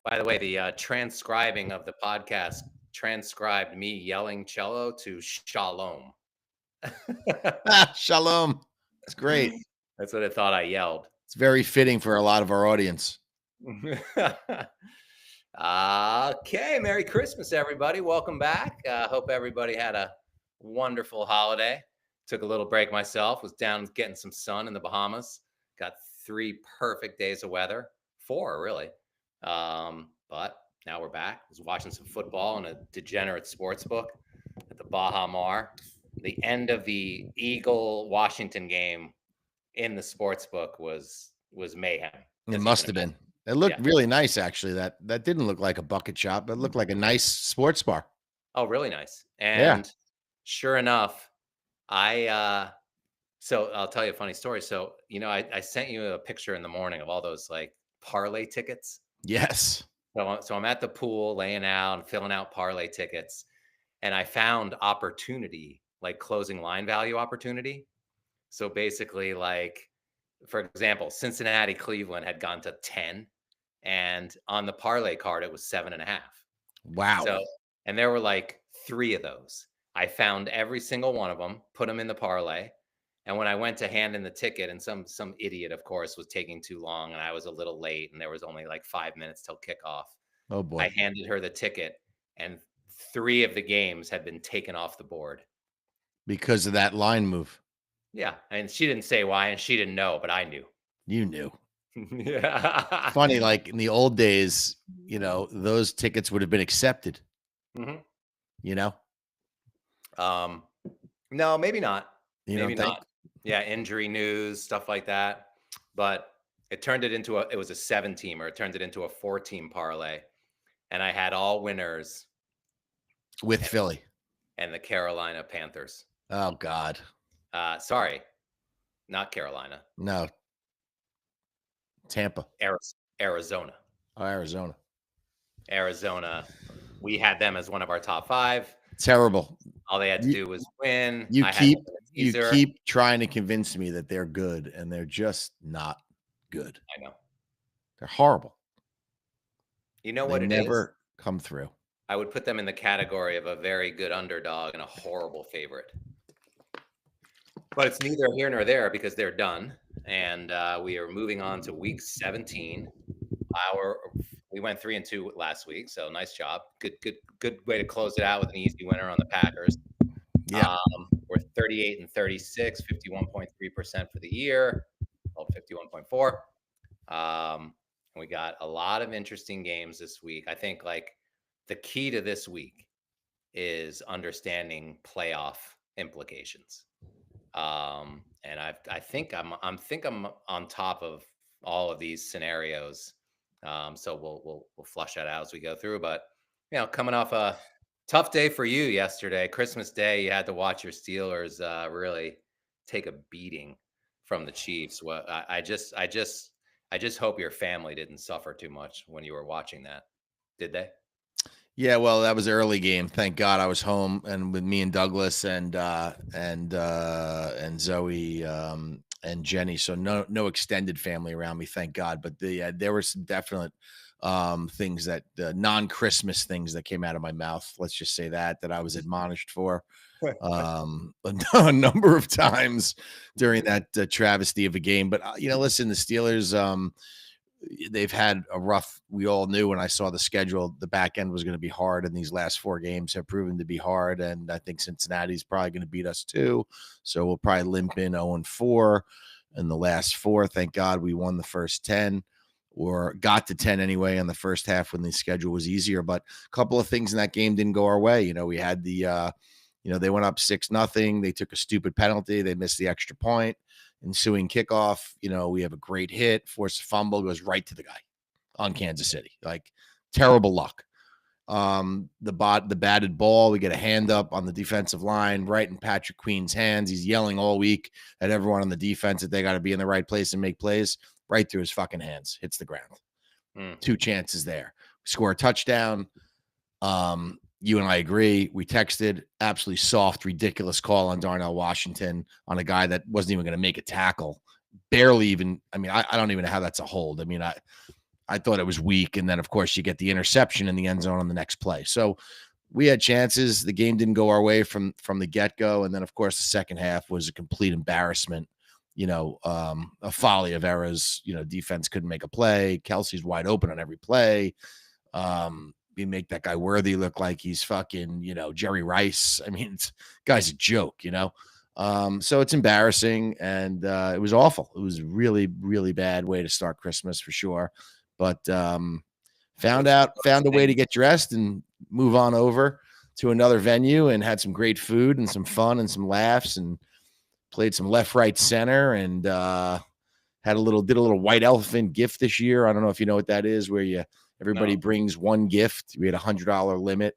By the way, the transcribing of the podcast transcribed me yelling cello to shalom. Shalom. It's great. That's what I thought I yelled. It's very fitting for a lot of our audience. Okay, Merry Christmas, everybody. Welcome back. Hope everybody had a wonderful holiday. Took a little break myself, was down getting some sun in the Bahamas. Got 3 perfect days of weather, 4 really. But now we're back. Was watching some football in a degenerate sports book at the Baha Mar. The end of the Eagle-Washington game in the sports book was mayhem. It must have been. It looked really nice, actually. That didn't look like a bucket shop. It looked like a nice sports bar. Oh, really nice. And sure enough, so I'll tell you a funny story. So, I sent you a picture in the morning of all those like parlay tickets. Yes. So I'm at the pool laying out and filling out parlay tickets. And I found opportunity, like closing line value opportunity. So basically, like, for example, Cincinnati, Cleveland had gone to 10. And on the parlay card, it was 7.5. Wow. So, and there were like 3 of those. I found every single one of them, put them in the parlay. And when I went to hand in the ticket, and some idiot, of course, was taking too long, and I was a little late, and there was only like 5 minutes till kickoff. Oh boy. I handed her the ticket, and 3 of the games had been taken off the board because of that line move. Yeah, and she didn't say why, and she didn't know, but I knew. You knew. Yeah. Funny, like in the old days, those tickets would have been accepted. Mm-hmm. No, maybe not. Maybe not. Yeah, injury news, stuff like that. But it turned it into it was a 7-teamer. It turned it into a 4-team parlay. And I had all winners with Philly and the Carolina Panthers. Oh God. Sorry. Not Carolina. No. Tampa. Arizona. Oh, Arizona. We had them as one of our top 5. Terrible. All they had to do was win. You keep trying to convince me that they're good, and they're just not good. I know. They're horrible. You know what it is? They never come through. I would put them in the category of a very good underdog and a horrible favorite. But it's neither here nor there because they're done. And we are moving on to week 17. We went 3-2 last week, so nice job. Good way to close it out with an easy winner on the Packers. Yeah, we're 38-36, 51.3% for the year, 51.4. We got a lot of interesting games this week. I think like the key to this week is understanding playoff implications. And I think I'm on top of all of these scenarios. So we'll flush that out as we go through. But coming off a tough day for you yesterday, Christmas Day, you had to watch your Steelers really take a beating from the Chiefs. Well, I just hope your family didn't suffer too much when you were watching that. Did they? Yeah, well, that was an early game. Thank God I was home and with me and Douglas and Zoe and Jenny. So no extended family around me, thank God. But there were some definite things that non-Christmas things that came out of my mouth. Let's just say that I was admonished for a number of times during that travesty of a game. But listen, the Steelers. They've had a rough, we all knew when I saw the schedule, the back end was going to be hard, and these last 4 games have proven to be hard. And I think Cincinnati's probably going to beat us too. So we'll probably limp in 0-4 in the last 4. Thank God we won the first 10 or got to 10 anyway in the first half when the schedule was easier. But a couple of things in that game didn't go our way. We had the, they went up 6-0. They took a stupid penalty. They missed the extra point. Ensuing kickoff, we have a great hit, force a fumble, goes right to the guy on Kansas City. Like terrible luck. The batted ball, we get a hand up on the defensive line, right in Patrick Queen's hands. He's yelling all week at everyone on the defense that they got to be in the right place and make plays. Right through his fucking hands, hits the ground. 2 chances there. We score a touchdown. You and I agree. We texted, absolutely soft, ridiculous call on Darnell Washington on a guy that wasn't even going to make a tackle. Barely even. I mean, I don't even know how that's a hold. I mean, I thought it was weak. And then, of course, you get the interception in the end zone on the next play. So we had chances. The game didn't go our way from the get go. And then, of course, the second half was a complete embarrassment. A folly of errors. Defense couldn't make a play. Kelsey's wide open on every play. We make that guy Worthy look like he's fucking, Jerry Rice. I mean, guy's a joke, so it's embarrassing, and it was awful. It was really, really bad way to start Christmas for sure. But found a way to get dressed and move on over to another venue and had some great food and some fun and some laughs and played some left, right, center, and did a little white elephant gift this year. I don't know if you know what that is, where everybody brings one gift. We had $100 limit,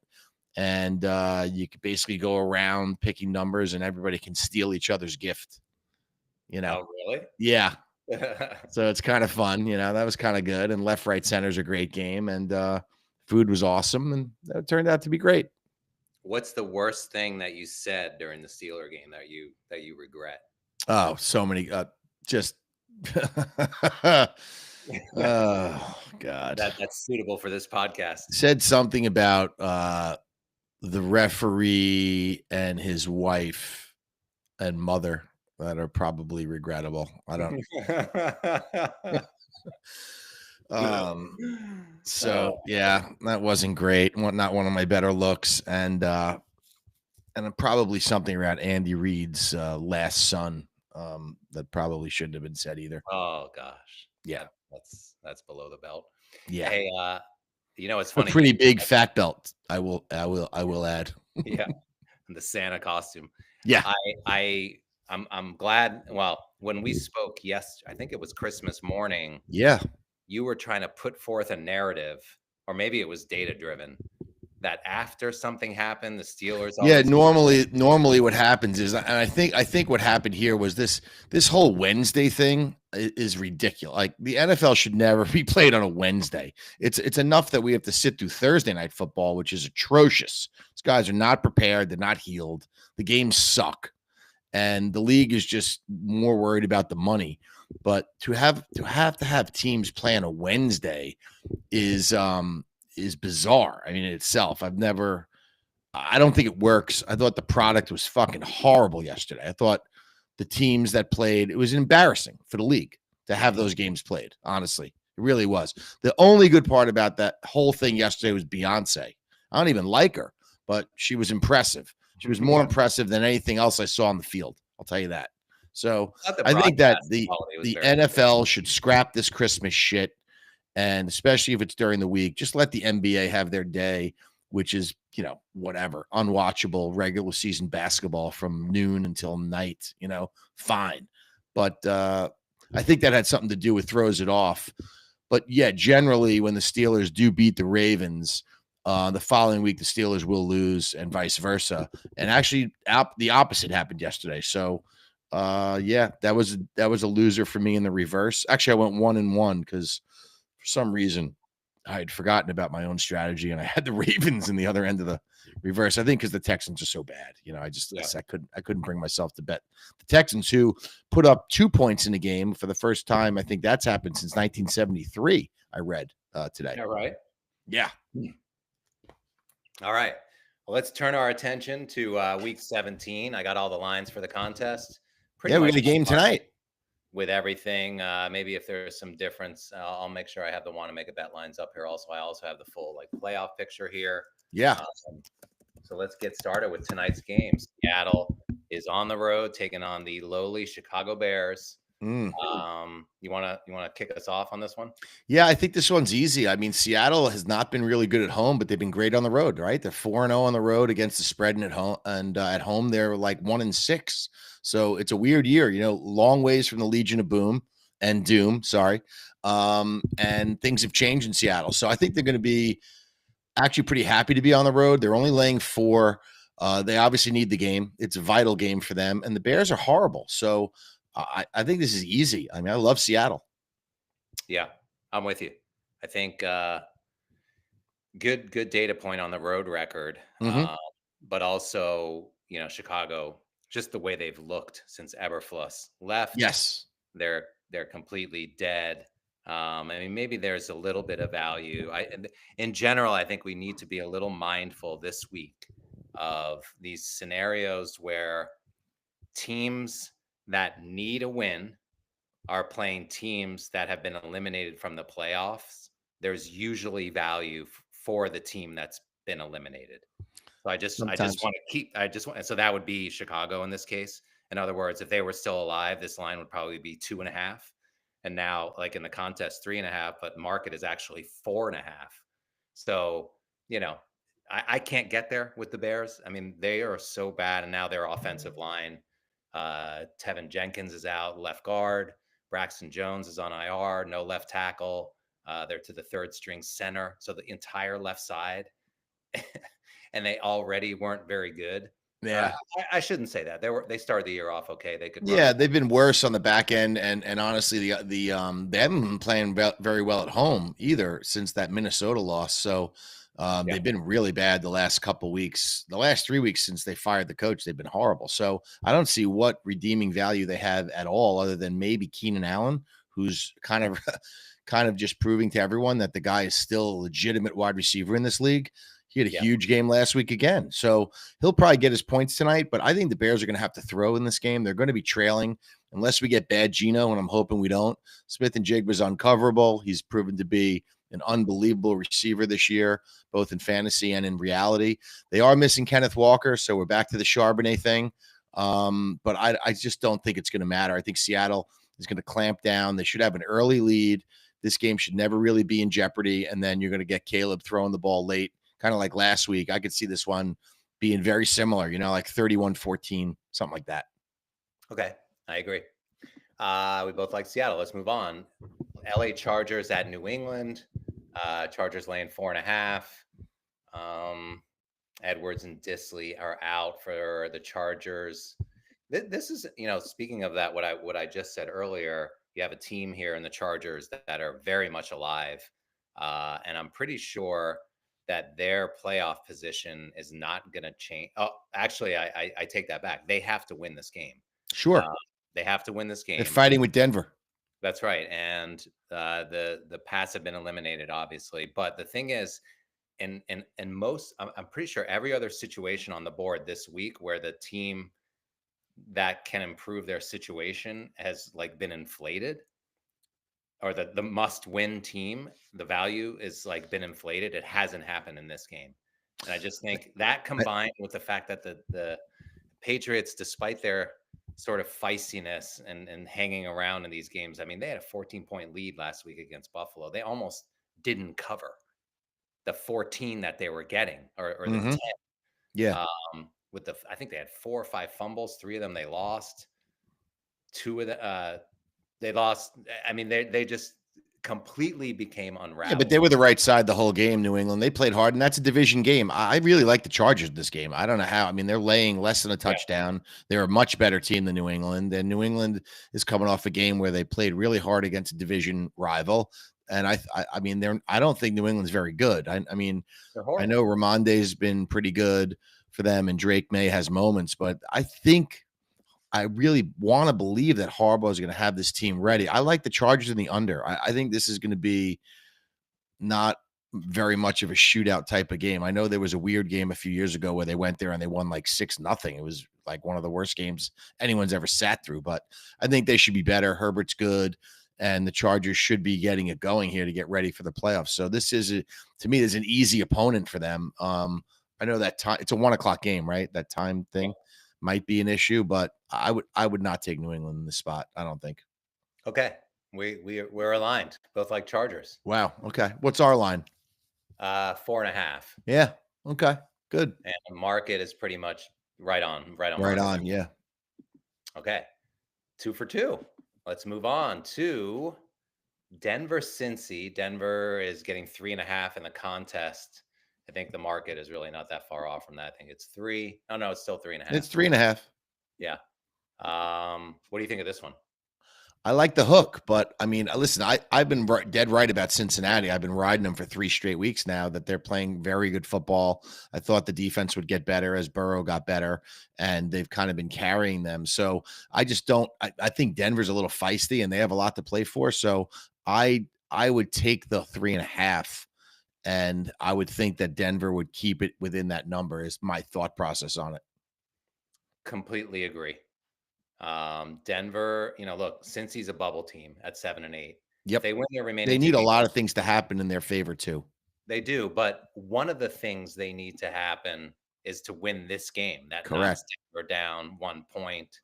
and you could basically go around picking numbers, and everybody can steal each other's gift. Oh, really? Yeah. So it's kind of fun. That was kind of good. And left, right, center is a great game, and food was awesome, and that turned out to be great. What's the worst thing that you said during the Steeler game that you regret? Oh, so many. Just. Oh God. That's suitable for this podcast. Said something about the referee and his wife and mother that are probably regrettable. I don't. So yeah, that wasn't great. Not one of my better looks, and probably something around Andy Reid's last son that probably shouldn't have been said either. Oh gosh. Yeah. That's below the belt. Yeah. Hey, it's funny. A pretty big fat belt. I will add. Yeah. The Santa costume. Yeah. I'm glad. Well, when we spoke I think it was Christmas morning. Yeah. You were trying to put forth a narrative, or maybe it was data driven, that after something happened, the Steelers. Yeah, normally what happens is, and I think what happened here was this whole Wednesday thing is ridiculous. Like, the NFL should never be played on a Wednesday. It's enough that we have to sit through Thursday night football, which is atrocious. These guys are not prepared. They're not healed. The games suck, and the league is just more worried about the money. But to have teams play on a Wednesday is bizarre. I mean, in itself, I don't think it works. I thought the product was fucking horrible yesterday. I thought the teams that played, it was embarrassing for the league to have those games played. Honestly, it really was. The only good part about that whole thing yesterday was Beyonce. I don't even like her, but she was impressive. She was more impressive than anything else I saw on the field. I'll tell you that. So I think that the NFL should scrap this Christmas shit. And especially if it's during the week, just let the NBA have their day, which is, whatever, unwatchable regular season basketball from noon until night, fine. But I think that had something to do with throws it off. But yeah, generally when the Steelers do beat the Ravens, the following week, the Steelers will lose and vice versa. And actually the opposite happened yesterday. So yeah, that was a loser for me in the reverse. Actually, I went 1-1 because for some reason I had forgotten about my own strategy and I had the Ravens in the other end of the reverse. I think because the Texans are so bad. I couldn't bring myself to bet the Texans, who put up 2 points in the game for the first time. I think that's happened since 1973. I read today. Yeah, right. Yeah. All right. Well, let's turn our attention to week 17. I got all the lines for the contest. We got a game tonight. With everything, maybe if there's some difference, I'll make sure I have the want to make a bet lines up here. Also, I also have the full playoff picture here. Yeah. So let's get started with tonight's game. Seattle is on the road taking on the lowly Chicago Bears. You want to kick us off on this one? Yeah, I think this one's easy. I mean, Seattle has not been really good at home, but they've been great on the road, right? They're 4-0 on the road against the spread, and at home they're like 1-6. So it's a weird year, long ways from the Legion of Boom and Doom. Sorry, and things have changed in Seattle. So I think they're going to be actually pretty happy to be on the road. They're only laying 4. They obviously need the game. It's a vital game for them, and the Bears are horrible. So I think this is easy. I mean, I love Seattle. Yeah, I'm with you. I think good data point on the road record, but also Chicago, just the way they've looked since Eberflus left. Yes, they're completely dead. I mean, maybe there's a little bit of value. In general, I think we need to be a little mindful this week of these scenarios where teams that need a win are playing teams that have been eliminated from the playoffs. There's usually value for the team that's been eliminated. So I just Sometimes. want to keep I just want so that would be Chicago in this case. In other words, if they were still alive, this line would probably be 2.5. And now, like in the contest, 3.5, but market is actually 4.5. So, you know, I can't get there with the Bears. I mean, they are so bad, and now their offensive line. Tevin Jenkins is out, left guard. Braxton Jones is on IR, no left tackle. They're to the third string center. So the entire left side and they already weren't very good. Or Yeah. I shouldn't say that. They started the year off okay. They could run Yeah, the they've been worse on the back end, and honestly, they haven't been playing very well at home either since that Minnesota loss. So yeah, they've been really bad the last couple weeks. The last 3 weeks since they fired the coach, they've been horrible. So I don't see what redeeming value they have at all, other than maybe Keenan Allen, who's kind of kind of just proving to everyone that the guy is still a legitimate wide receiver in this league. He had a yeah, huge game last week again. So he'll probably get his points tonight, but I think the Bears are going to have to throw in this game. They're going to be trailing unless we get bad Geno, and I'm hoping we don't. Smith and Jigba's uncoverable. He's proven to be an unbelievable receiver this year, both in fantasy and in reality. They are missing Kenneth Walker, so we're back to the Charbonnet thing. But I just don't think it's going to matter. I think Seattle is going to clamp down. They should have an early lead. This game should never really be in jeopardy, and then you're going to get Caleb throwing the ball late, kind of like last week. I could see this one being very similar, like 31-14, something like that. okay, I agree. We both like Seattle. Let's move on. LA Chargers at New England. Chargers laying 4.5. Edwards and Disley are out for the Chargers. This is, speaking of that, what I just said earlier. You have a team here in the Chargers that are very much alive, and I'm pretty sure that their playoff position is not going to change. Oh, actually, I take that back. They have to win this game. Sure. Uh, they have to win this They're game. fighting with Denver. That's right, and the Pats have been eliminated, obviously. But the thing is, in most, I'm pretty sure every other situation on the board this week where the team that can improve their situation has like been inflated, or the must win team, the value is like been inflated. It hasn't happened in this game. And I just think that combined with the fact that the Patriots, despite their sort of feistiness and hanging around in these games, I mean, they had a 14-point lead last week against Buffalo. They almost didn't cover the 14 that they were getting, or the 10. Yeah. I think they had 4 or 5 fumbles. 3 of them they lost. 2 of the they lost. I mean, they just completely became Yeah, unraveled. but they were the right side the whole game, New England. They played hard, and that's a division game. I really like the Chargers in this game. I don't know how. I mean, they're laying less than a touchdown. They're a much better team than New England. And New England is coming off a game where they played really hard against a division rival. And I mean, I don't think New England's very good. I mean, I know Ramonde's been pretty good for them, and Drake May has moments, but I really want to believe that Harbaugh is going to have this team ready. I like the Chargers in the under. I think this is going to be not very much of a shootout type of game. I know there was a weird game a few years ago where they went there and they won like 6-0. It was like one of the worst games anyone's ever sat through, but I think they should be better. Herbert's good, and the Chargers should be getting it going here to get ready for the playoffs. So this is to me, is an easy opponent for them. I know that time, it's a 1:00 game, right? That time thing might be an issue, but I would not take New England in this spot. I don't think. Okay. We're aligned. Both like Chargers. Wow. Okay. What's our line? 4.5. Yeah. Okay. Good. And the market is pretty much right on. Right market. on. Yeah. Okay. 2 for 2. Let's move on to Denver Cincy. Denver is getting 3.5 in the contest. I think the market is really not that far off from that. I think it's 3. Oh no, it's still 3.5. It's 3.5. Yeah. What do you think of this one? I like the hook, but I mean, listen, I've been dead right about Cincinnati. I've been riding them for 3 straight weeks now that they're playing very good football. I thought the defense would get better as Burrow got better, and they've kind of been carrying them. So I just don't. I think Denver's a little feisty, and they have a lot to play for. So I would take the 3.5, and I would think that Denver would keep it within that number is my thought process on it. Completely agree. Denver, look, since he's a bubble team at 7-8, if Yep. they win their They remaining two need a games, lot of things to happen in their favor too. they do. But one of the things they need to happen is to win this game. That knocks Correct. Denver down 1 point.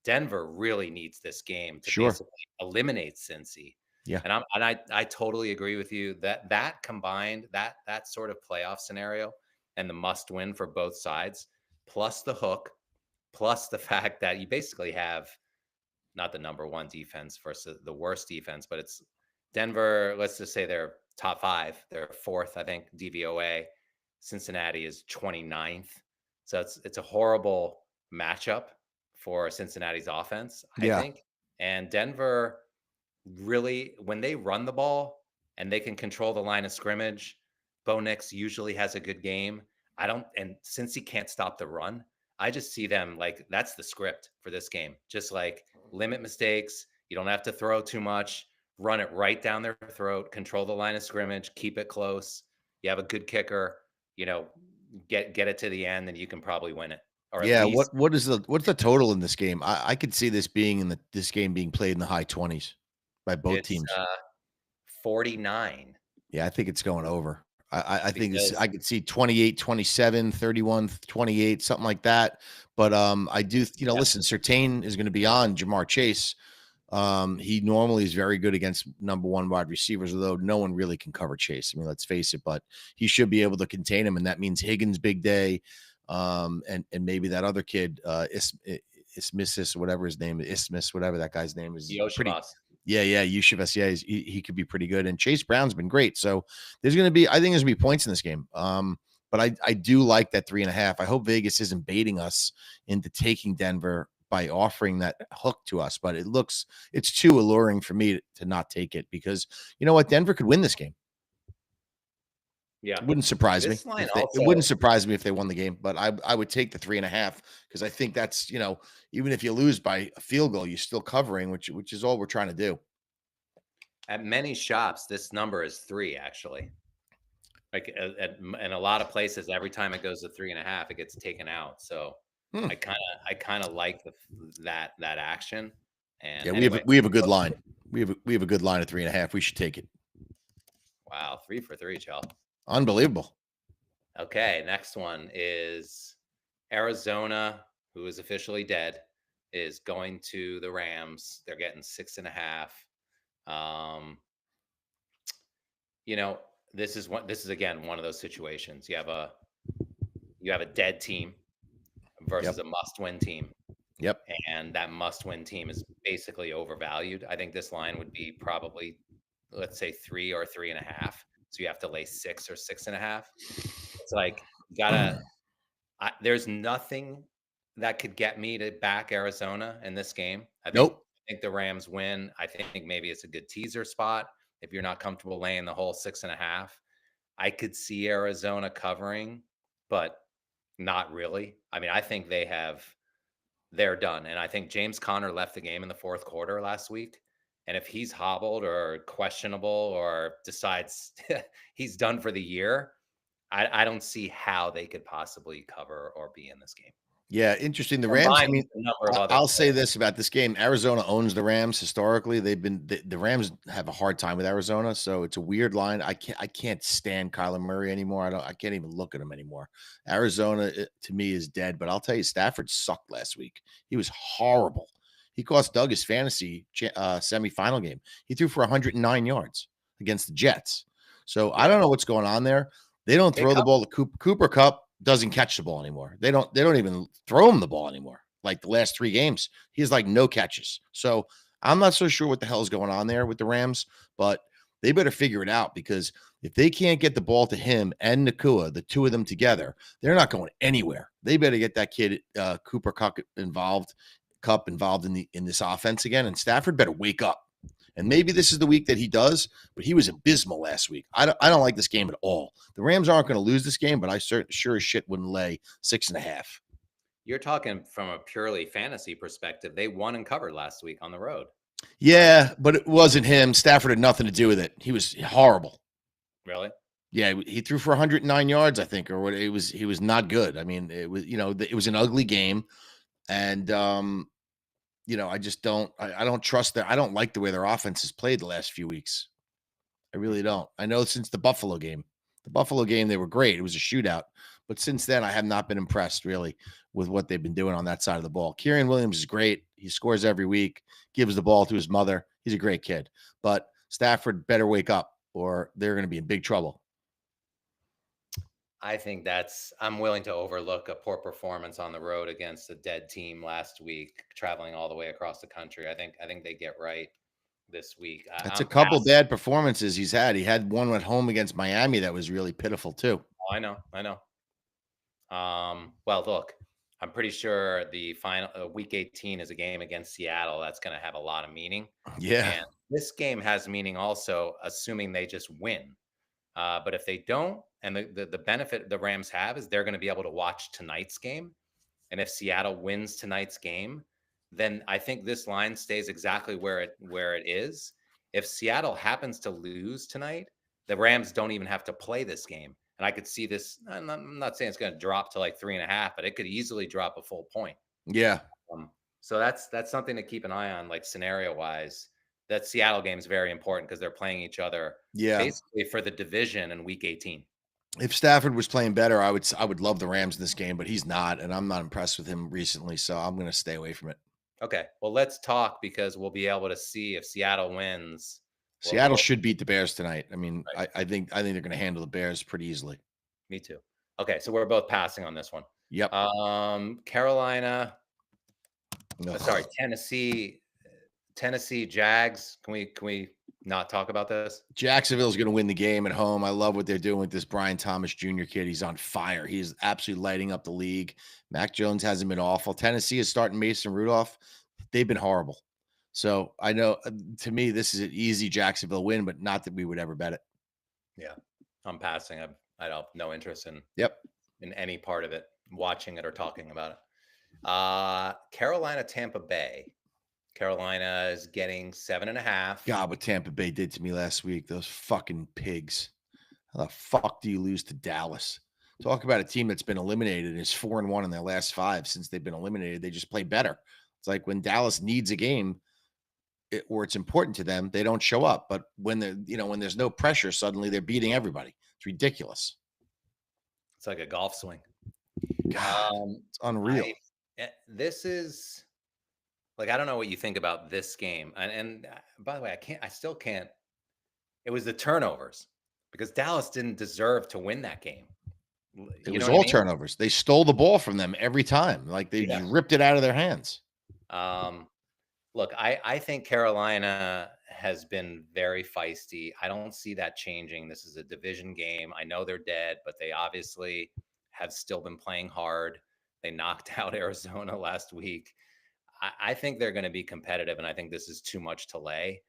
Denver really needs this game to Sure. basically eliminate Cincy. Yeah. And I totally agree with you that combined that sort of playoff scenario and the must win for both sides, plus the hook, plus the fact that you basically have not the number one defense versus the worst defense, but it's Denver. Let's just say they're top five. They're fourth, I think, DVOA. Cincinnati is 29th. So it's a horrible matchup for Cincinnati's offense, I Yeah. think. And Denver really, when they run the ball and they can control the line of scrimmage, Bo Nix usually has a good game. And since he can't stop the run, I just see them like that's the script for this game. Just like limit mistakes. You don't have to throw too much. Run it right down their throat. Control the line of scrimmage. Keep it close. You have a good kicker. You know, get it to the end, and you can probably win it, or at Yeah. least What's the total in this game? I could see this being this game being played in the high 20s by both it's teams. 49 Yeah, I think it's going over. I think this because I could see 28, 27, 31, 28, something like that. But I do, yeah, listen, Surtain is going to be on Jamar Chase. He normally is very good against number one wide receivers, although no one really can cover Chase. I mean, let's face it, but he should be able to contain him, and that means Higgins big day. And maybe that other kid, Ismis, whatever his name is, Ismis, whatever that guy's name is, pretty. Yoshibas. Yeah, Yushivas. Yeah, he could be pretty good. And Chase Brown's been great. So there's going to be, I think there's going to be points in this game. But I do like that 3.5. I hope Vegas isn't baiting us into taking Denver by offering that hook to us. But it's too alluring for me to not take it because you know what? Denver could win this game. Yeah. It wouldn't surprise me. This line It also, wouldn't surprise me if they won the game, but I would take the 3.5 because I think that's, even if you lose by a field goal, you're still covering, which is all we're trying to do. at many shops, this number is 3, actually. Like in a lot of places, every time it goes to 3.5, it gets taken out. So Hmm. I kind of like that action. And Yeah, anyway, we have a good line. We have a good line of 3.5. We should take it. wow, 3 for 3, Chell. Unbelievable. Okay, next one is Arizona, who is officially dead, is going to the Rams. They're getting 6.5. Um, you know, this is again one of those situations. You have a dead team versus Yep. a must-win team, Yep. and that must-win team is basically overvalued. I think this line would be probably, let's say, 3 or 3.5. So you have to lay 6 or 6.5. It's like you gotta. There's nothing that could get me to back Arizona in this game. Nope. I think the Rams win. I think maybe it's a good teaser spot if you're not comfortable laying the whole 6.5. I could see Arizona covering, but not really. I mean, I think they're done. And I think James Conner left the game in the fourth quarter last week. And if he's hobbled or questionable or decides he's done for the year, I don't see how they could possibly cover or be in this game. Yeah, interesting. The Rams, I Combined mean, with a number of other I'll say players. this about this game. Arizona owns the Rams historically. The Rams have a hard time with Arizona, so it's a weird line. I can't stand Kyler Murray anymore. I can't even look at him anymore. Arizona to me is dead, but I'll tell you, Stafford sucked last week. He was horrible. He cost Doug his fantasy semifinal game. He threw for 109 yards against the Jets. So I Yeah. don't know what's going on there. They don't They throw the ball to Cooper Kupp doesn't catch the ball anymore. They don't even throw him the ball anymore. Like the last 3 games, he has like no catches. So I'm not so sure what the hell is going on there with the Rams, but they better figure it out because if they can't get the ball to him and Nakua, the two of them together, they're not going anywhere. They better get that kid Cooper Kupp involved in this offense again, and Stafford better wake up. And maybe this is the week that he does, but he was abysmal last week. I don't like this game at all. The Rams aren't going to lose this game, but I sure as shit wouldn't lay 6.5. You're talking from a purely fantasy perspective. They won and covered last week on the road. Yeah, but it wasn't him. Stafford had nothing to do with it. He was horrible. Really? Yeah, he threw for 109 yards, I think, or what. It was he was not good. I mean, it was it was an ugly game, and I just I don't trust that. I don't like the way their offense has played the last few weeks. I really don't. I know since the Buffalo game, they were great. It was a shootout, but since then, I have not been impressed really with what they've been doing on that side of the ball. Kieran Williams is great. He scores every week, gives the ball to his mother. He's a great kid, but Stafford better wake up, or they're going to be in big trouble. I think I'm willing to overlook a poor performance on the road against a dead team last week, traveling all the way across the country. I think they get right this week. That's a I'm couple past. bad performances he's had. He had one at home against Miami that was really pitiful too. I know. I know. Well, look, I'm pretty sure the final week 18 is a game against Seattle. That's going to have a lot of meaning. Yeah, And this game has meaning also, assuming they just win. But if they don't, and the benefit the Rams have is they're going to be able to watch tonight's game. And if Seattle wins tonight's game, then I think this line stays exactly where it is. If Seattle happens to lose tonight, the Rams don't even have to play this game. And I could see this. I'm not saying it's going to drop to like 3.5, but it could easily drop a full point. yeah, So that's something to keep an eye on, like scenario wise. That Seattle game is very important because they're playing each other yeah. basically for the division in week 18. If Stafford was playing better, I would love the Rams in this game, but he's not, and I'm not impressed with him recently, so I'm going to stay away from it. Okay, well, let's talk because we'll be able to see if Seattle wins. Seattle We'll should beat the Bears tonight. I mean, right. I think they're going to handle the Bears pretty easily. Me too. Okay, so we're both passing on this one. Yep. Carolina, sorry, Ugh. Tennessee Jags. Can we not talk about this? Jacksonville's going to win the game at home. I love what they're doing with this Brian Thomas Jr. kid. He's on fire. He's absolutely lighting up the league. Mac Jones hasn't been awful. Tennessee is starting Mason Rudolph. They've been horrible. So I know to me, this is an easy Jacksonville win, but not that we would ever bet it. Yeah, I'm passing. I don't have no interest Yep. in any part of it, watching it or talking about it. Carolina, Tampa Bay. Carolina is getting 7.5. God, what Tampa Bay did to me last week. Those fucking pigs. How the fuck do you lose to Dallas? Talk about a team that's been eliminated and is 4-1 in their last 5 since they've been eliminated. They just play better. It's like when Dallas needs a game, or it's important to them, they don't show up. But when when there's no pressure, suddenly they're beating everybody. It's ridiculous. It's like a golf swing. God, it's unreal. This is like, I don't know what you think about this game. And by the way, I still can't. It was the turnovers because Dallas didn't deserve to win that game. It You was know what I all mean? turnovers. They stole the ball from them every time. Like they Yeah. just ripped it out of their hands. Um, Look, I think Carolina has been very feisty. I don't see that changing. This is a division game. I know they're dead, but they obviously have still been playing hard. They knocked out Arizona last week. I think they're going to be competitive, and I think this is too much to lay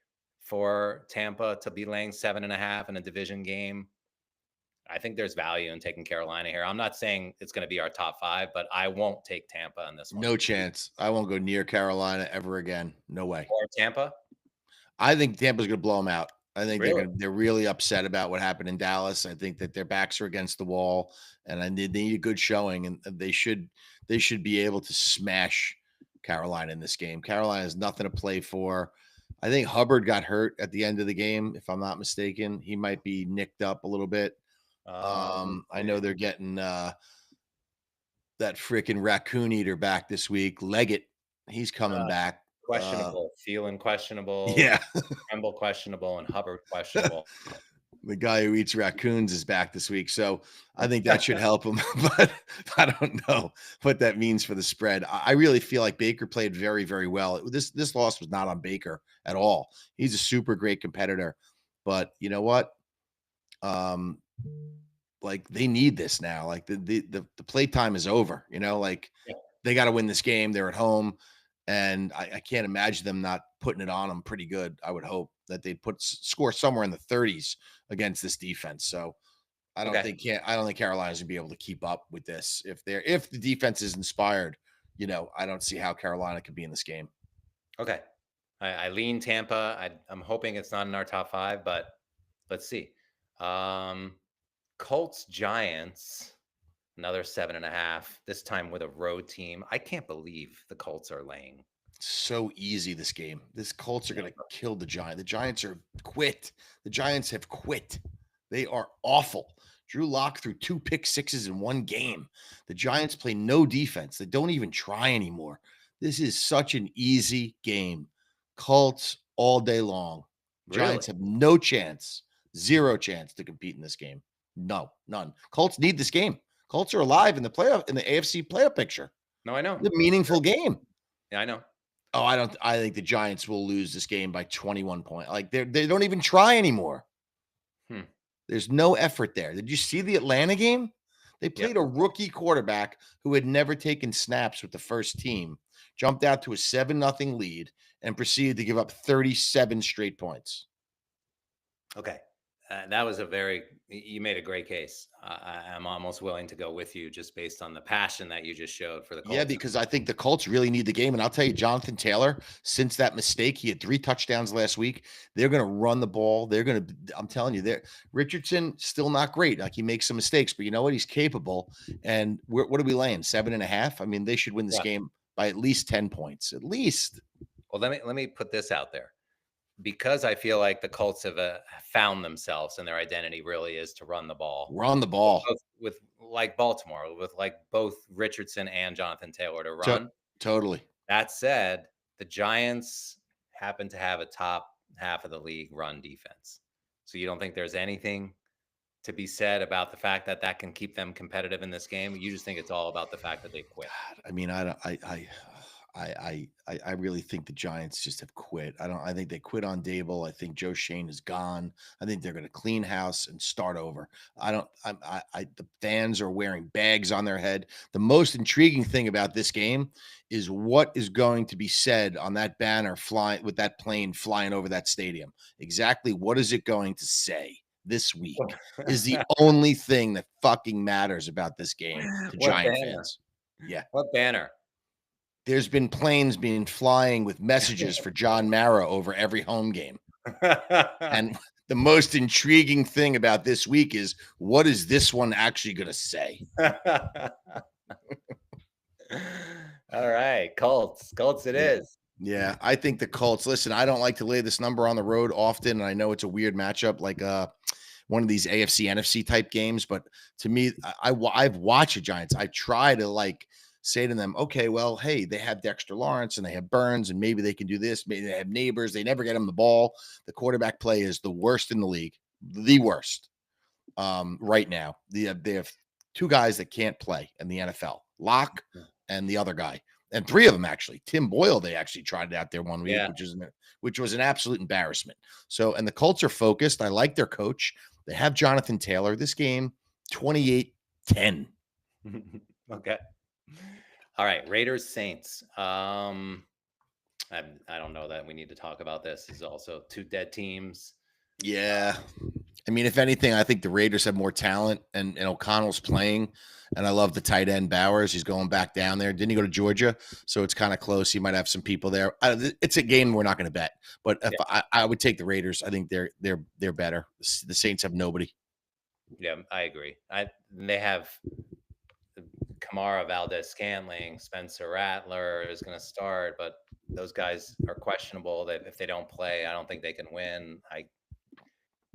for Tampa to be laying 7.5 in a division game. I think there's value in taking Carolina here. I'm not saying it's going to be our top 5, but I won't take Tampa in this one. No chance. I won't go near Carolina ever again. No way. Or Tampa? I think Tampa's going to blow them out. I think Really? they're really upset about what happened in Dallas. I think that their backs are against the wall, and they need a good showing, and they should be able to smash Carolina in this game. Carolina has nothing to play for. I think Hubbard got hurt at the end of the game, if I'm not mistaken. He might be nicked up a little bit. I know they're getting that freaking raccoon eater back this week. Leggett, he's coming back. Questionable. Thielen questionable. Yeah. Tremble questionable, and Hubbard questionable. The guy who eats raccoons is back this week. So I think that should help him. But I don't know what that means for the spread. I really feel like Baker played very, very well. This loss was not on Baker at all. He's a super great competitor. But you know what? Like they need this now. Like the play time is over, like Yeah. they got to win this game. They're at home. And I can't imagine them not putting it on them pretty good. I would hope that they score somewhere in the 30s against this defense. So I don't Okay. think Carolina's gonna be able to keep up with this. If the defense is inspired, I don't see how Carolina could be in this game. Okay. I lean Tampa. I'm hoping it's not in our top 5, but let's see. Um, Colts Giants, another 7.5. This time with a road team. I can't believe the Colts are laying. So easy this game. This Colts are Yeah. going to kill the Giants. The Giants are quit. The Giants have quit. They are awful. Drew Lock threw 2 pick sixes in one game. The Giants play no defense. They don't even try anymore. This is such an easy game. Colts all day long. Giants Really? have no chance, zero chance to compete in this game. No, none. Colts need this game. Colts are alive in the playoff in the AFC playoff picture. No, I know. The meaningful game. Yeah, I know. Oh, I think the Giants will lose this game by 21 points. Like they don't even try anymore. Hmm. There's no effort there. Did you see the Atlanta game? They Yep. played a rookie quarterback who had never taken snaps with the first team, jumped out to a 7-0 lead, and proceeded to give up 37 straight points. Okay. That was you made a great case. I'm almost willing to go with you just based on the passion that you just showed for the Yeah, Colts. because I think the Colts really need the game. And I'll tell you, Jonathan Taylor, since that mistake, he had 3 touchdowns last week. They're going to run the ball. I'm telling you, Richardson still not great. Like he makes some mistakes, but you know what? He's capable. And what are we laying? 7.5? I mean, they should win this Yeah. game by at least 10 points, at least. Well, let me put this out there. Because I feel like the Colts have found themselves and their identity really is to run the ball. Run the ball. With like Baltimore, with like both Richardson and Jonathan Taylor to run. Totally. That said, the Giants happen to have a top half of the league run defense. So you don't think there's anything to be said about the fact that that can keep them competitive in this game? You just think it's all about the fact that they quit. God, I mean, I really think the Giants just have quit. I think they quit on Dable. I think Joe Shane is gone. I think they're going to clean house and start over. The fans are wearing bags on their head. The most intriguing thing about this game is what is going to be said on that banner flying with that plane flying over that stadium. Exactly what is it going to say this week is the only thing that fucking matters about this game to Giant fans. Yeah. What banner? There's been planes being flying with messages for John Mara over every home game. And the most intriguing thing about this week is what is this one actually going to say? All right. Colts it is. Yeah, I think the Colts. Listen, I don't like to lay this number on the road often, and I know it's a weird matchup, like one of these AFC NFC type games. But to me, I've watched the Giants. I try to say to them, okay, well, hey, they have Dexter Lawrence and they have Burns, and maybe they can do this. Maybe they have Neighbors. They never get them the ball. The quarterback play is the worst in the league, the worst right now. They have 2 guys that can't play in the NFL, Locke and the other guy. And 3 of them actually. Tim Boyle, they actually tried it out there one week, which was an absolute embarrassment. So, and the Colts are focused. I like their coach. They have Jonathan Taylor. This game, 28-10. Okay. All right. Raiders Saints. I don't know that we need to talk about this. These are also 2 dead teams. Yeah. I mean, if anything, I think the Raiders have more talent, and O'Connell's playing, and I love the tight end Bowers. He's going back down there. Didn't he go to Georgia? So it's kind of close. He might have some people there. It's a game we're not going to bet, but if I would take the Raiders. I think they're better. The Saints have nobody. Yeah, I agree. They have Kamara, Valdez-Scantling, Spencer Rattler is going to start, but those guys are questionable. That if they don't play, I don't think they can win.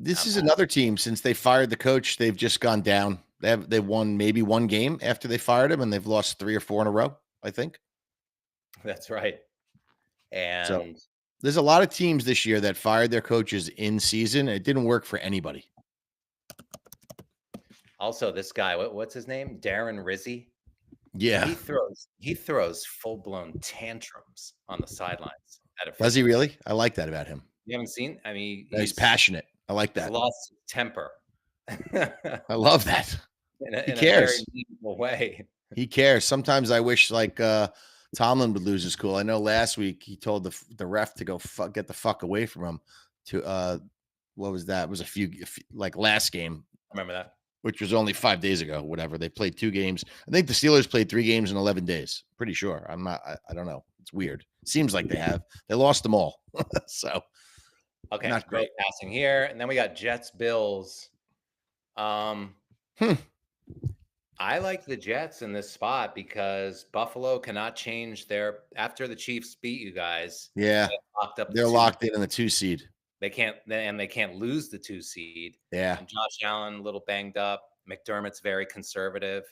This is another team, since they fired the coach, they've just gone down. They won maybe 1 game after they fired him, and they've lost 3 or 4 in a row, I think. That's right. And so there's a lot of teams this year that fired their coaches in season. It didn't work for anybody. Also, this guy, what's his name? Darren Rizzi. Yeah. He throws full-blown tantrums on the sidelines. Does he really? I like that about him. You haven't seen? I mean, he's passionate. I like that. He's lost temper. I love that. He cares. A very meaningful way. He cares. Sometimes I wish Tomlin would lose his cool. I know last week he told the ref to go get the fuck away from him. To what was that? It was a few last game. I remember that. Which was only 5 days ago. Whatever. They played 2 games. I think the Steelers played 3 games in 11 days. Pretty sure. I don't know. It's weird. Seems like they have. They lost them all. So Okay, not no great. passing here, and then we got Jets Bills. Um, Hmm. I like the Jets in this spot because Buffalo cannot change their after the Chiefs beat you guys, Yeah. they locked up the They're 2. locked in the 2 seed. They can't lose the 2 seed, Yeah. and Josh Allen a little banged up. McDermott's very conservative.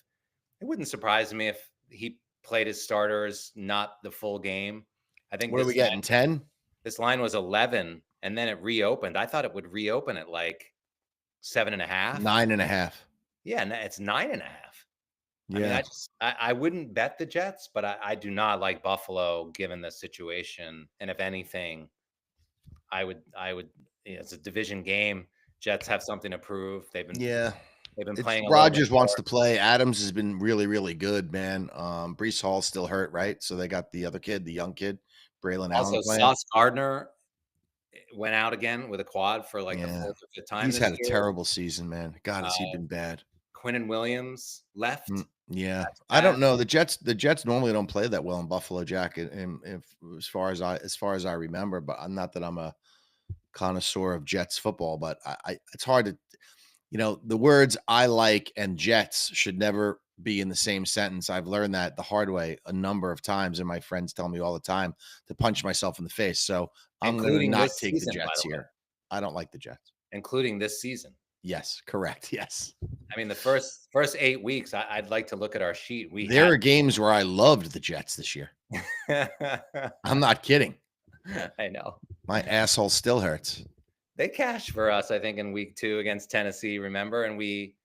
It wouldn't surprise me if he played his starters not the full game. I think What are we getting? 10? this line was 11, and then it reopened. I thought it would reopen at, like, 7.5. 9.5. Yeah, no, it's 9.5. I mean, Yeah. I wouldn't bet the Jets, but I do not like Buffalo given the situation, and if anything, I would it's a division game. Jets have something to prove. Yeah. They've been It's playing a little bit Rodgers wants better. to play. Adams has been really, really good, man. Brees Hall's still hurt, right? So they got the other kid, the young kid, Braylon Allen Also, playing. Sauce Gardner went out again with a quad for, like, the Yeah. 4th or 5th time He's this had a year. terrible season, man. God, has he Uh, been bad. Quinnen Williams Mm, left. yeah. That's I don't bad. know. The Jets normally don't play that well in Buffalo, Jack, and if as far as I remember, but I'm not that I'm a connoisseur of Jets football, but I it's hard to the words I like and Jets should never be in the same sentence. I've learned that the hard way a number of times, and my friends tell me all the time to punch myself in the face. So I'm going to Including not this take the season, by Jets the way. here. I don't like the Jets. Including this season. Yes, correct. Yes. I mean, the first 8 weeks, I'd like to look at our sheet. We There had are games where I loved the Jets this year. I'm not kidding. I know. My asshole still hurts. They cashed for us, I think, in week 2 against Tennessee, remember? And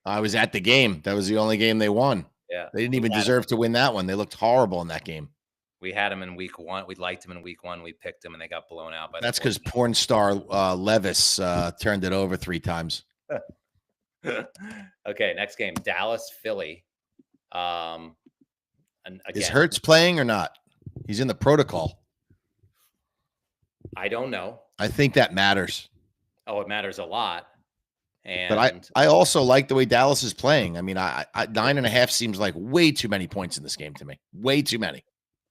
I was at the game. That was the only game they won. yeah, They didn't we even had deserve to win that one. They looked horrible in that game. we had them in week 1. We liked them in week 1. We picked them, and they got blown out by the That's because porn star Levis turned it over 3 times. Okay, next game, Dallas, Philly. And Is again, Hurts playing or not? He's in the protocol. I don't know. I think that matters. Oh, it matters a lot. But And I also like the way Dallas is playing. I mean, I 9.5 seems like way too many points in this game to me. Way too many.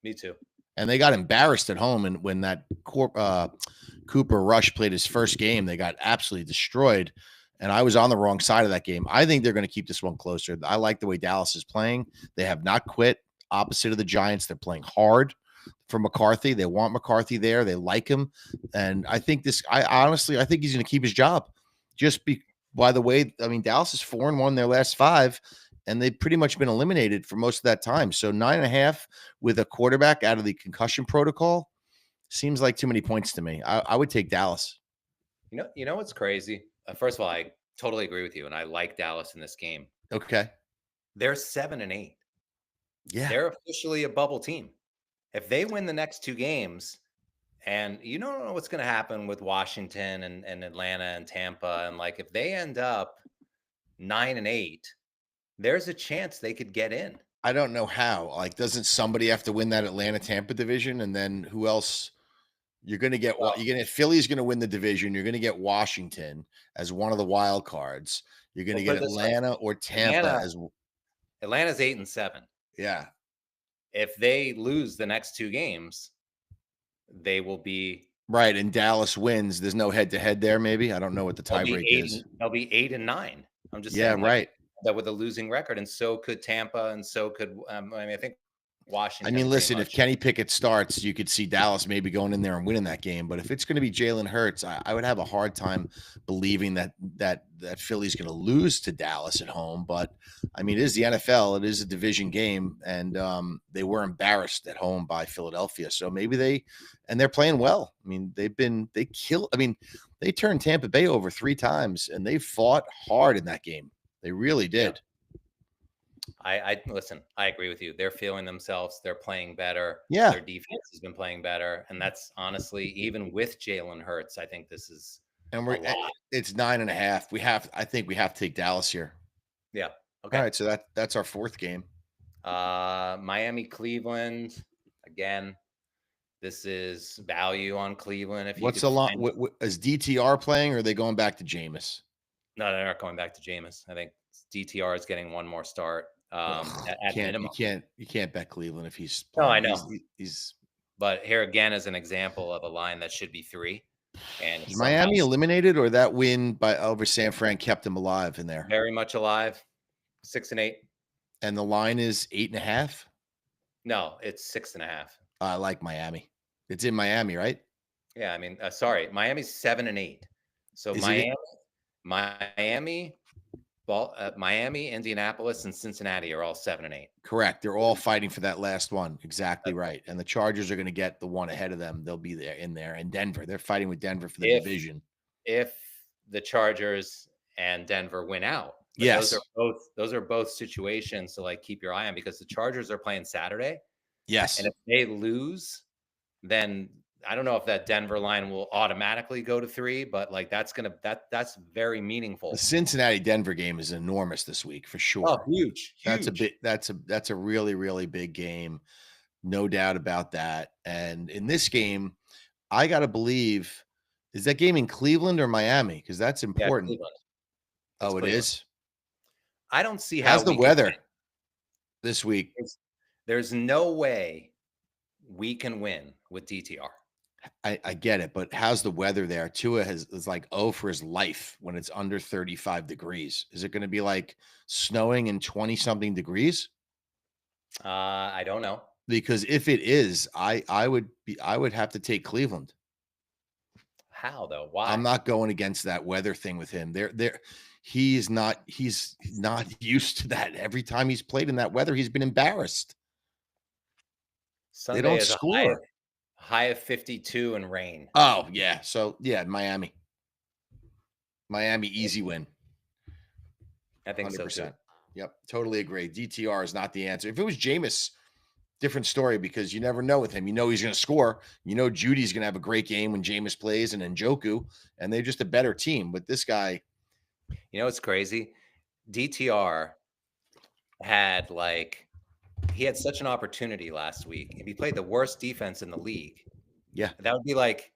me too. And they got embarrassed at home, and when that Cooper Rush played his first game, they got absolutely destroyed. And I was on the wrong side of that game. I think they're going to keep this one closer. I like the way Dallas is playing. They have not quit. Opposite of the Giants, they're playing hard for McCarthy. They want McCarthy there. They like him, and I think I honestly think he's going to keep his job. Just by the way, I mean Dallas is 4-1 their last 5, and they've pretty much been eliminated for most of that time. So 9.5 with a quarterback out of the concussion protocol seems like too many points to me. I would take Dallas. You know what's crazy? First of all, I totally agree with you, and I like Dallas in this game. Okay. They're 7-8. Yeah. They're officially a bubble team. If they win the next 2 games, and you don't know what's going to happen with Washington and Atlanta and Tampa, and like if they end up 9-8, there's a chance they could get in. I don't know how. Like, doesn't somebody have to win that Atlanta Tampa division, and then who else? You're going to get Philly's going to win the division. You're going to get Washington as one of the wild cards. You're going to Well, get put it this way, Atlanta or Tampa as Atlanta's 8-7. yeah. If they lose the next 2 games, they will be Right, and Dallas wins. There's no head to head there. Maybe I don't know what the tiebreak is. they'll be 8-9. I'm just Yeah, saying, like, right. that with a losing record, and so could Tampa, and so could I mean, I think I Washington. mean, pretty listen, if much. Kenny Pickett starts, you could see Dallas maybe going in there and winning that game. But if it's going to be Jalen Hurts, I would have a hard time believing that Philly's going to lose to Dallas at home. But I mean, it is the NFL; it is a division game, and they were embarrassed at home by Philadelphia. So maybe they're playing well. I mean, they turned Tampa Bay over 3 times, and they fought hard in that game. They really did. Yeah. I listen. I agree with you. They're feeling themselves. They're playing better. Yeah. Their defense has been playing better, and that's honestly even with Jalen Hurts. I think this is And a lot. it's 9.5. I think we have to take Dallas here. Yeah. Okay. All right. So that's our 4th game. Miami, Cleveland. Again, this is value on Cleveland. If What's the lot? Is DTR playing, or are they going back to Jameis? No, they're not going back to Jameis. I think DTR is getting one more start at minimum. You can't bet Cleveland if he's No, playing. I know. He's But here again is an example of a line that should be 3, and Is somehow Miami eliminated, or that win by over San Fran kept them alive in there? very much alive. 6 and 8. And the line is 8.5. No, it's 6.5. I like Miami. It's in Miami, right? Yeah, I mean, sorry, Miami's 7 and 8. So Is it? Miami, Miami, Indianapolis, and Cincinnati are all 7 and 8. Correct. They're all fighting for that last one. Exactly That's right. And the Chargers are going to get the one ahead of them. They'll be there in there. And Denver, they're fighting with Denver for the If division. if the Chargers and Denver win out, but Yes. those are both situations to like keep your eye on, because the Chargers are playing Saturday, Yes. and if they lose, then I don't know if that Denver line will automatically go to 3, but like that's very meaningful. The Cincinnati Denver game is enormous this week for sure. Oh, huge. That's a really, really big game. No doubt about that. And in this game, I gotta believe, is that game in Cleveland or Miami? Because that's Yeah, important. Cleveland. It's Oh, it Cleveland. is? I don't see how How's the we can weather win. this week? There's no way we can win with DTR. I get it, but how's the weather there? Tua is like for his life when it's under 35 degrees. Is it going to be like snowing and 20 something degrees? I don't know. Because if it is, I would have to take Cleveland. How though? Why? I'm not going against that weather thing with him. He's not used to that. Every time he's played in that weather, he's been embarrassed. Sunday They don't is score. a high of 52 and rain. Oh, yeah. So, yeah, Miami. Easy win. I think 100%. So too. Yep, totally agree. DTR is not the answer. If it was Jameis, different story, because you never know with him. You know he's going to score. You know Judy's going to have a great game when Jameis plays, and Njoku, and they're just a better team. But this guy, you know, it's crazy. DTR had he had such an opportunity last week. If he played the worst defense in the league, yeah, that would be like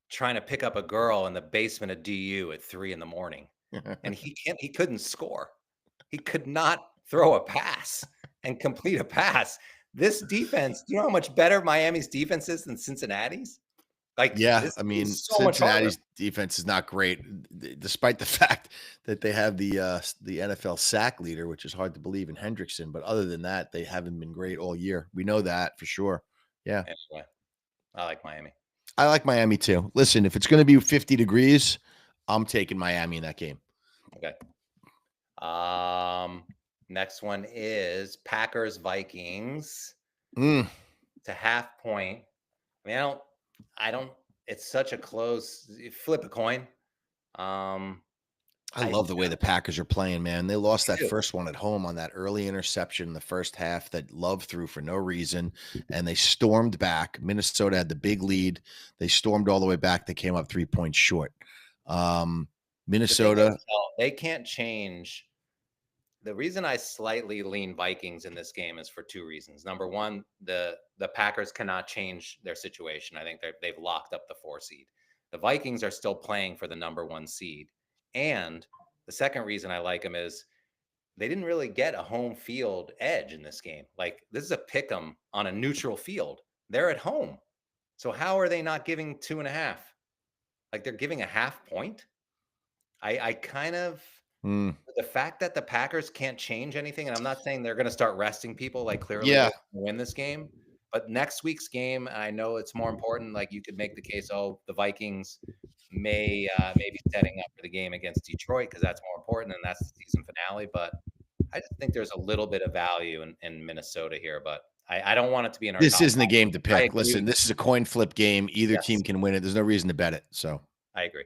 trying to pick up a girl in the basement of DU at 3 a.m. and he couldn't score. He could not throw a pass and complete a pass. This defense, do you know how much better Miami's defense is than Cincinnati's? Like, yeah, I mean, Cincinnati's defense is not great, despite the fact that they have the NFL sack leader, which is hard to believe, in Hendrickson. But other than that, they haven't been great all year. We know that for sure. Yeah. Anyway, I like Miami. I like Miami too. Listen, if it's going to be 50 degrees, I'm taking Miami in that game. Okay. Next one is Packers Vikings to half point. I mean, I don't. It's such a close. Flip a coin. I love the way the Packers are playing, man. They lost that first one at home on that early interception in the first half that Love threw for no reason, and they stormed back. Minnesota had the big lead. They stormed all the way back. They came up 3 points short. Minnesota. They can't change. The reason I slightly lean Vikings in this game is for 2 reasons. Number one, the Packers cannot change their situation. I think they've locked up the 4 seed. The Vikings are still playing for the number 1 seed. And the second reason I like them is they didn't really get a home field edge in this game. Like, this is a pick 'em on a neutral field. They're at home. So how are they not giving 2.5? Like, they're giving a half point. I kind of the fact that the Packers can't change anything, and I'm not saying they're going to start resting people, like clearly they're going to win this game, but next week's game, I know it's more important. Like, you could make the case, the Vikings may be setting up for the game against Detroit because that's more important and that's the season finale. But I just think there's a little bit of value in Minnesota here, but I don't want it to be in our. This isn't a game to pick. Listen, this is a coin flip game. Either team can win it. There's no reason to bet it. So I agree.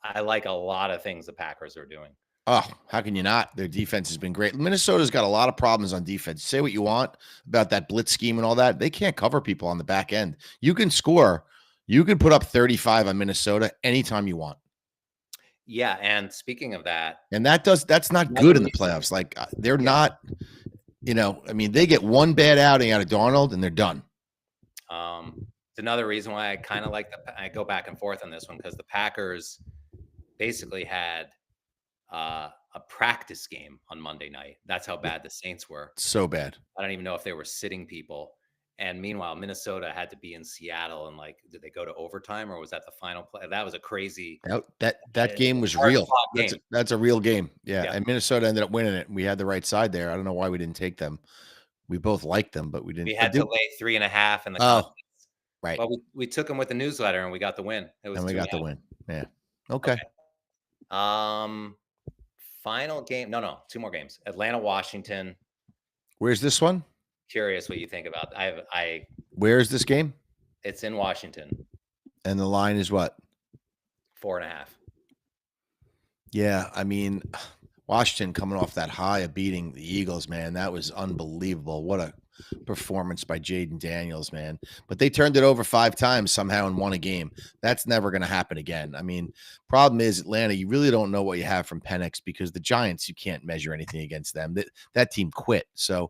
I like a lot of things the Packers are doing. Oh, how can you not? Their defense has been great. Minnesota's got a lot of problems on defense. Say what you want about that blitz scheme and all that. They can't cover people on the back end. You can score. You can put up 35 on Minnesota anytime you want. Yeah, and speaking of that, and that's not good in the playoffs. Like, they're not, I mean, they get one bad outing out of Darnold and they're done. It's another reason why I kind of like I go back and forth on this one, because the Packers basically had a practice game on Monday night. That's how bad the Saints were. So bad. I don't even know if they were sitting people. And meanwhile, Minnesota had to be in Seattle, and like, did they go to overtime or was that the final play? That was a crazy, That game was hard real. fought That's game. that's a real game. Yeah, Yeah, and Minnesota ended up winning it. We had the right side there. I don't know why we didn't take them. We both liked them, but we we didn't. But had to lay 3.5 in the contest, oh, right, but we took them with the newsletter and we got the win. It was and we two and got a the half. win. Yeah. Okay. Okay. Um, Final game. No, two more games. Atlanta, Washington. Where's this one? Curious what you think about. Where is this game? It's in Washington. And the line is what? 4.5. Yeah, I mean, Washington coming off that high of beating the Eagles, man, that was unbelievable. What a performance by Jaden Daniels, man. But they turned it over 5 times somehow and won a game. That's never going to happen again. I mean, problem is Atlanta, you really don't know what you have from Penix because the Giants, you can't measure anything against them. That team quit. So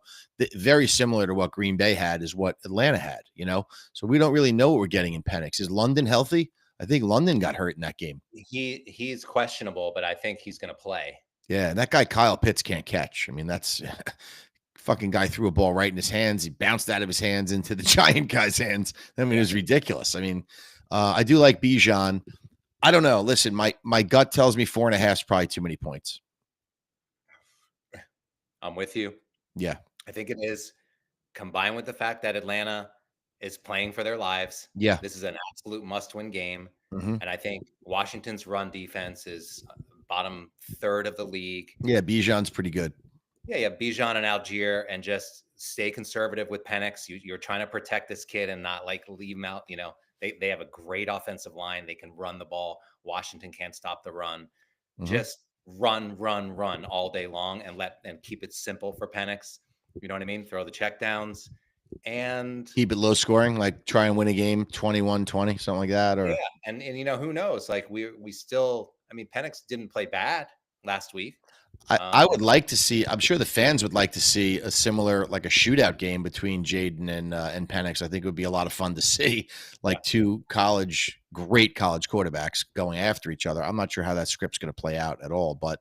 very similar to what Green Bay had is what Atlanta had, you know? So we don't really know what we're getting in Penix. Is London healthy? I think London got hurt in that game. He's questionable, but I think he's going to play. Yeah, and that guy Kyle Pitts can't catch. I mean, that's fucking guy threw a ball right in his hands. He bounced out of his hands into the giant guy's hands. I mean, it was ridiculous. I mean, I do like Bijan. I don't know. Listen, my gut tells me 4.5 is probably too many points. I'm with you. Yeah. I think it is, combined with the fact that Atlanta is playing for their lives. Yeah. This is an absolute must-win game. Mm-hmm. And I think Washington's run defense is bottom third of the league. Yeah, Bijan's pretty good. Yeah, Bijan and Algier, and just stay conservative with Penix. You're trying to protect this kid and not like leave him out. You know, they have a great offensive line. They can run the ball. Washington can't stop the run. Mm-hmm. Just run all day long and keep it simple for Penix. You know what I mean? Throw the check downs and keep it low scoring, like try and win a game 21-20, something like that. Or yeah, and you know, who knows? Like we still, I mean, Penix didn't play bad last week. I would like to see. I'm sure the fans would like to see a similar, like a shootout game between Jaden and Penix. I think it would be a lot of fun to see, like two great college quarterbacks going after each other. I'm not sure how that script's going to play out at all, but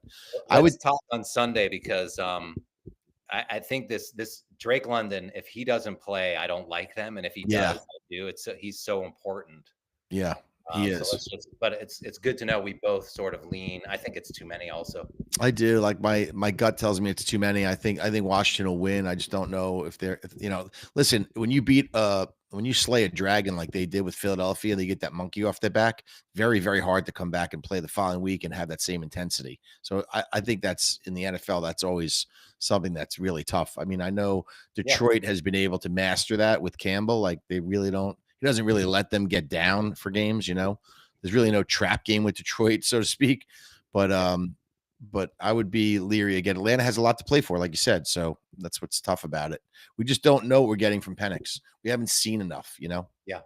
I would talk on Sunday because I think this Drake London, if he doesn't play, I don't like them, and if he does, I do. He's so important. Yeah. He is. But it's good to know we both sort of lean. I think it's too many also. I do. Like my gut tells me it's too many. I think Washington will win. I just don't know if they're, you know, listen, when you slay a dragon like they did with Philadelphia, they get that monkey off their back. Very, very hard to come back and play the following week and have that same intensity. So I think that's in the NFL. That's always something that's really tough. I mean, I know Detroit has been able to master that with Campbell. Like they really don't. He doesn't really let them get down for games, you know. There's really no trap game with Detroit, so to speak. But I would be leery again. Atlanta has a lot to play for, like you said. So that's what's tough about it. We just don't know what we're getting from Penix. We haven't seen enough, you know. Yeah.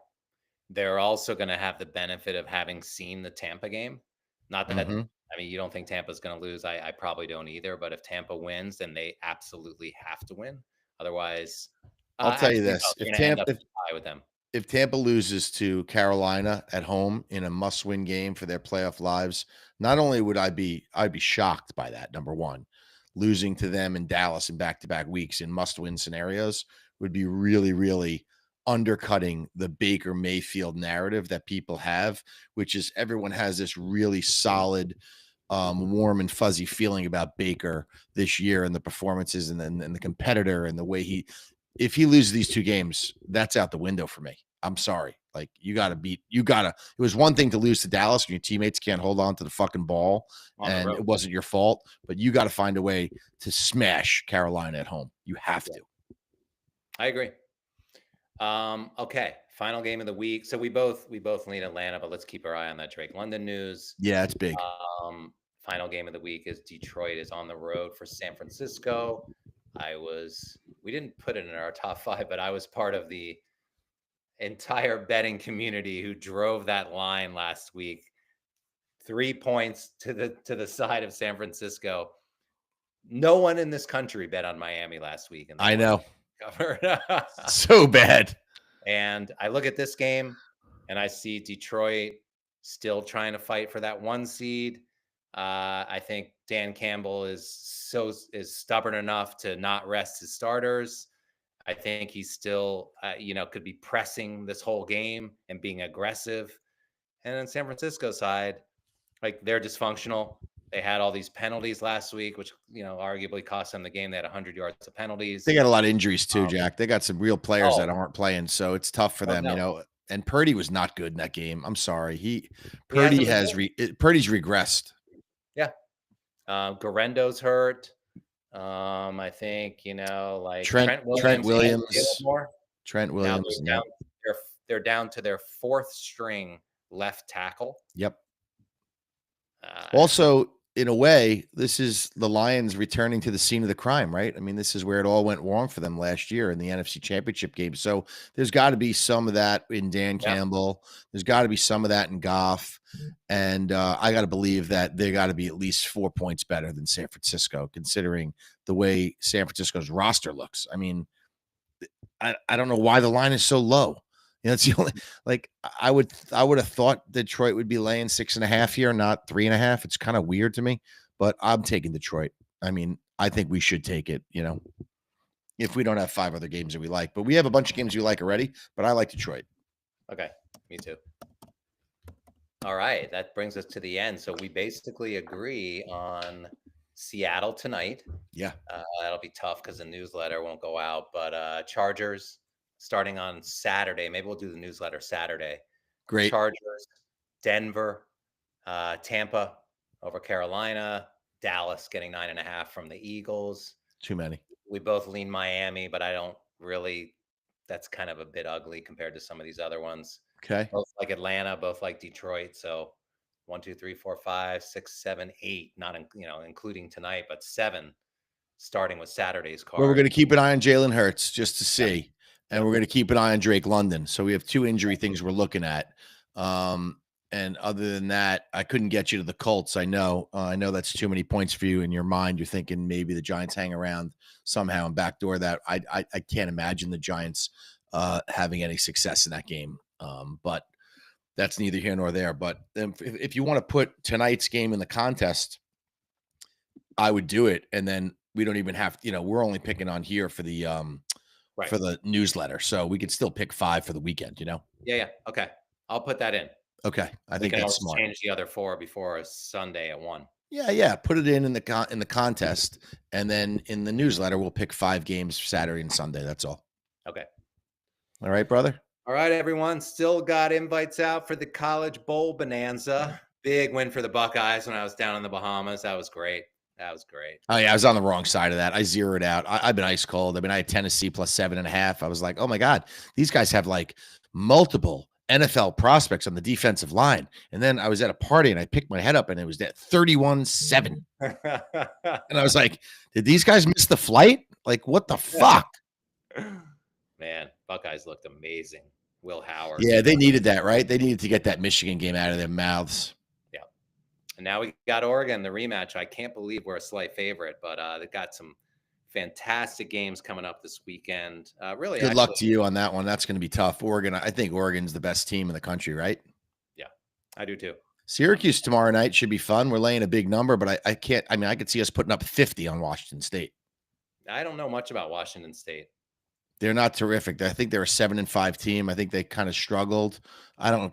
They're also going to have the benefit of having seen the Tampa game. Not that I mean, you don't think Tampa's going to lose. I probably don't either. But if Tampa wins, then they absolutely have to win. Otherwise, I'll tell you this: if Tampa loses to Carolina at home in a must-win game for their playoff lives, not only would I'd be shocked by that. Number one, losing to them in Dallas in back-to-back weeks in must-win scenarios would be really, really undercutting the Baker Mayfield narrative that people have, which is everyone has this really solid, warm and fuzzy feeling about Baker this year and the performances and the competitor and the way if he loses these 2 games, that's out the window for me. I'm sorry. Like it was one thing to lose to Dallas and your teammates can't hold on to the fucking ball and it wasn't your fault, but you got to find a way to smash Carolina at home. You have to. I agree. Okay. Final game of the week. So we both lean Atlanta, but let's keep our eye on that Drake London news. Yeah, it's big. Final game of the week is Detroit is on the road for San Francisco. We didn't put it in our top 5, but I was part of the entire betting community who drove that line last week. 3 points to the side of San Francisco. No one in this country bet on Miami last week. And I know. Covered. So bad. And I look at this game and I see Detroit still trying to fight for that 1 seed. I think Dan Campbell is stubborn enough to not rest his starters. I think he's still, could be pressing this whole game and being aggressive. And then San Francisco side, like they're dysfunctional. They had all these penalties last week, which arguably cost them the game. They had 100 yards of They penalties. got a lot of injuries too, Jack. They got some real players that Oh, aren't playing, so it's tough for oh them, no, And Purdy was not good in that game. I'm sorry. he hasn't been good. Purdy's regressed. Yeah, Garendo's hurt. I think like Trent Williams and Williams, Gilmore. Trent Now Williams. Yep. they're down to their fourth string left tackle. Yep. Uh, Also, in a way, this is the Lions returning to the scene of the crime, right? I mean, this is where it all went wrong for them last year in the NFC Championship game. So there's got to be some of that in Dan Campbell. There's got to be some of that in Goff. And I got to believe that they got to be at least 4 points better than San Francisco, considering the way San Francisco's roster looks. I mean, I don't know why the line is so low. It's the only I would have thought Detroit would be laying 6.5 here, not 3.5. It's kind of weird to me, but I'm taking Detroit. I mean, I think we should take it, if we don't have 5 other games that we like. But we have a bunch of games we like already, but I like Detroit. Okay, me too. All right, that brings us to the end. So we basically agree on Seattle tonight. Yeah. That'll be tough because the newsletter won't go out, but Chargers starting on Saturday. Maybe we'll do the newsletter Saturday. Great. Chargers, Denver, Tampa over Carolina, Dallas getting 9.5 from the Eagles. Too many. We both lean Miami, but I don't really. That's kind of a bit ugly compared to some of these other ones. Okay. Both like Atlanta, both like Detroit. So 1, 2, 3, 4, 5, 6, 7, 8. Not including tonight, but 7 starting with Saturday's card. Well, we're going to keep an eye on Jalen Hurts just to see. And we're going to keep an eye on Drake London. So we have 2 injury things we're looking at. And other than that, I couldn't get you to the Colts. I know that's too many points for you in your mind. You're thinking maybe the Giants hang around somehow and backdoor that. I can't imagine the Giants having any success in that game. But that's neither here nor there. But if you want to put tonight's game in the contest, I would do it. And then we don't even have, we're only picking on here for the for the newsletter. So we could still pick 5 for the weekend, Yeah. Okay. I'll put that in. Okay. I think that's smart. Change the other 4 before Sunday at 1. Yeah. Put it in the contest. And then in the newsletter, we'll pick 5 games Saturday and Sunday. That's all. Okay. All right, brother. All right, everyone. Still got invites out for the College Bowl Bonanza. Big win for the Buckeyes when I was down in the Bahamas. That was great. Oh, yeah. I was on the wrong side of that. I zeroed out. I've been ice cold. I mean, I had Tennessee plus 7.5. I was like, oh my God, these guys have like multiple NFL prospects on the defensive line. And then I was at a party and I picked my head up and it was at 31-7. And I was like, did these guys miss the flight? Like, what the fuck? Man, Buckeyes looked amazing. Will Howard. Yeah, they needed that, right? They needed to get that Michigan game out of their mouths. Yeah. And now we got Oregon, the rematch. I can't believe we're a slight favorite, but they got some fantastic games coming up this weekend. Really good luck to you on that one. That's going to be tough. Oregon, I think Oregon's the best team in the country, right? Yeah, I do too. Syracuse tomorrow night should be fun. We're laying a big number, but I could see us putting up 50 on Washington State. I don't know much about Washington State. They're not terrific. I think they're a 7-5 team. I think they kind of struggled.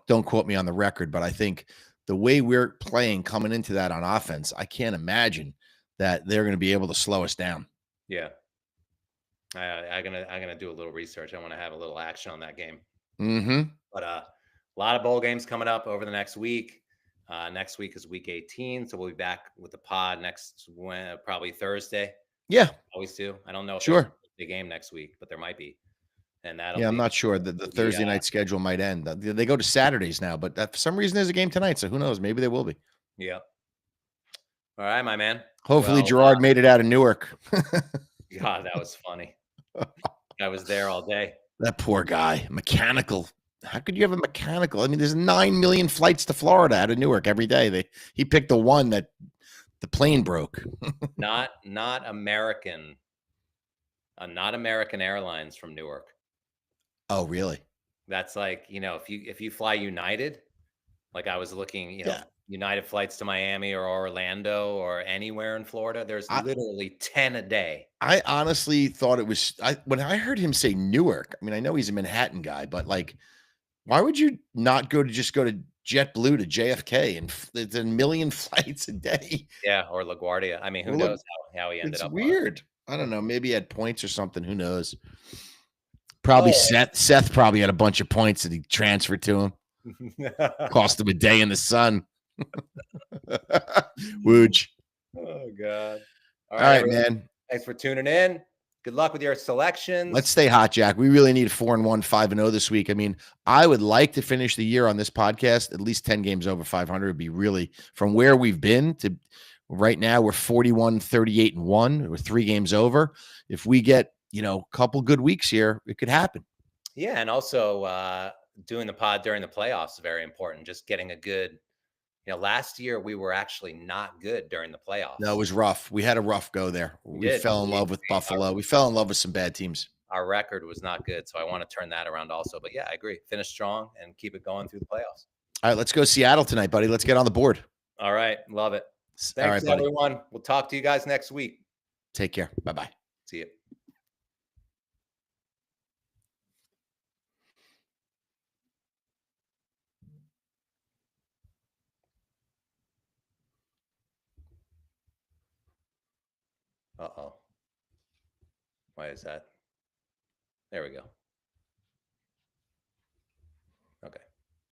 Don't quote me on the record, but I think the way we're playing coming into that on offense, I can't imagine that they're going to be able to slow us down. Yeah. I'm gonna do a little research. I want to have a little action on that game. Mm-hmm. But a lot of bowl games coming up over the next week. Next week is week 18, so we'll be back with the pod probably Thursday. Yeah, always do. I don't know. Sure. The game next week, but there might be. And I'm not sure that the Thursday night schedule might end. They go to Saturdays now, but for some reason there's a game tonight, so who knows? Maybe there will be. Yeah. All right, my man. Hopefully Gerard made it out of Newark. God, that was funny. I was there all day. That poor guy. Mechanical. How could you have a mechanical? I mean, there's 9 million flights to Florida out of Newark every day. He picked the one that the plane broke. Not American. Not American Airlines from Newark. Oh, really? That's like, if you fly United, like I was looking, United flights to Miami or Orlando or anywhere in Florida. There's I literally 10 a day. I honestly thought it was when I heard him say Newark, I mean, I know he's a Manhattan guy, but, like, why would you not go to JetBlue to JFK and it's a million flights a day? Yeah, or LaGuardia. I mean, who Well, look, knows how he ended it's up weird. I on. don't know. Maybe he had points or something. Who knows? Probably Oh. Seth probably had a bunch of points that he transferred to him. Cost him a day in the sun. Wooch. Oh god. All All right, right, everyone. man. Thanks for tuning in. Good luck with your Let's selections. stay hot, Jack. We really need 4-1, 5-0 this week. I mean, I would like to finish the year on this podcast at least 10 games over 500. Would be really from where we've been to right now. We're 41, 38 and 1. We're 3 games over. If we get, a couple good weeks here, it could happen. Yeah, and also doing the pod during the playoffs is very important. Just getting a good, last year we were actually not good during the No, it playoffs. was rough. We had a rough go there. We We did. fell in love with Buffalo. We fell in love with some bad teams. Our record was not good, so I want to turn that around also. But yeah, I agree. Finish strong and keep it going through the playoffs. All right, let's go Seattle tonight, buddy. Let's get on the board. All right, love it. All right, Thanks, buddy. everyone. We'll talk to you guys next week. Take care. Bye-bye. See you. Uh-oh. Why is that? There we go.